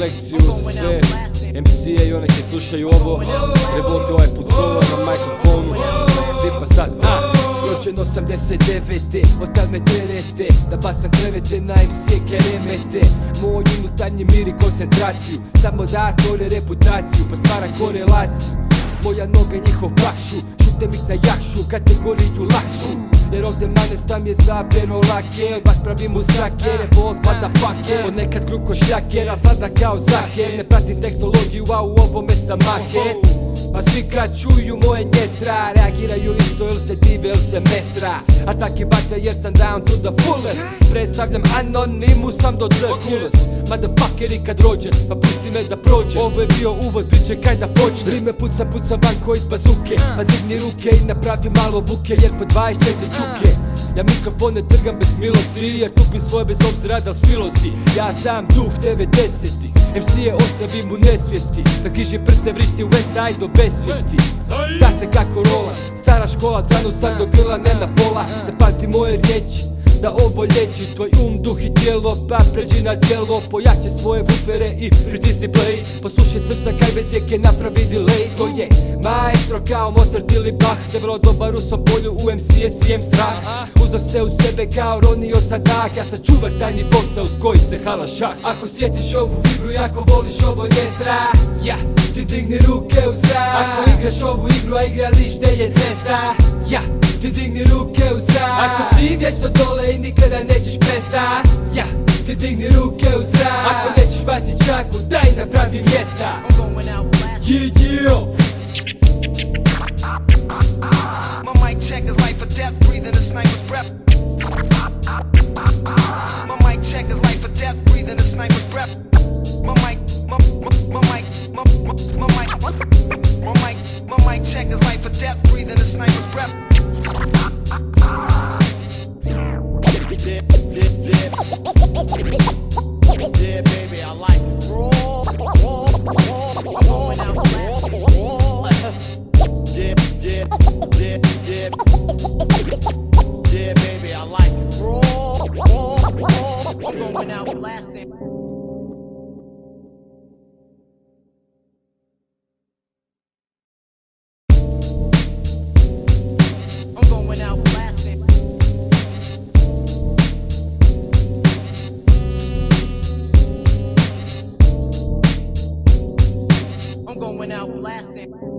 lekciju za sve MC-e i one koji slušaju ovo. Revolt je ovaj put solo na mikrofonu. Zipa sad, rođen 89. Od tad me terete da bacam krevete na MC-e keremete. Moj unutarnji mir i koncentraciju samo da stvore reputaciju pa stvara korelaciju. Moja noga njihov pakšu, šutem ih na jakšu, kategoriju lakšu. Jer ovdje manestam je zabljeno lake, od vas pravim u zrake, Revolt, motherfucker. Ponekad grub ko šljaker, a sada kao zaher. Ne pratim tehnologiju, a u ovome sam maher. Pa svi kad čuju moje njesra, reagiraju isto ili se dive ili se mesra. Atak je bata jer sam down to the fullest. Predstavljam anonimus, sam do the coolest. Motherfuckeri kad rođen, pa pusti me da prođem. Ovo je bio uvod, priče kaj da počne. Rime pucam van ko iz bazuke. Pa digni ruke i napravi malo buke, jer po 24 čuke. Ja mikrofone trgam bez milosti, jer tupim svoje bez obzira da s filosi. Ja sam duh 90-ih, MC-e ostavim u nesvijesti. Da križim prste vrišti u Westside do besvijesti. Zna se kako rola, stara škola, tranu sam do grla, ne na pola. Zapamti moje riječi, da ovo liječi tvoj duh i tijelo, pa pređi na djelo. Pojače svoje bufere i pritisni play. Poslušaj srca kaj bez jeke napravi delay. To je maestro kao Mozart ili Bach. Te vrlo dobar u svom polju, u MC-e sijem strah. Uzor se u sebe kao Ronnie od Sadak. Ja sam čuvar tajni posao s koji se hala šak. Ako sjetiš ovu vibru i ako voliš ovo jesra, ja, ti digni ruke u zrak. Ako igraš ovu igru, a igralište je cesta, ja, ti digni ruke u zrak. Ako si vječno dole i nikada nećeš prestat, ja, ti digni ruke u zrak. Ako nećeš bacit čaku, daj napravi mjesta. My mic check is life or death, breathing a sniper's breath. My mic check is life or death, breathing a sniper's breath. My mic check is life or death, breathing a sniper's breath. Yeah, baby, I like it. Roll. Yeah, baby, I like it. Roll. I'm going out blasting. I'm going out blasting. I'm going out blasting.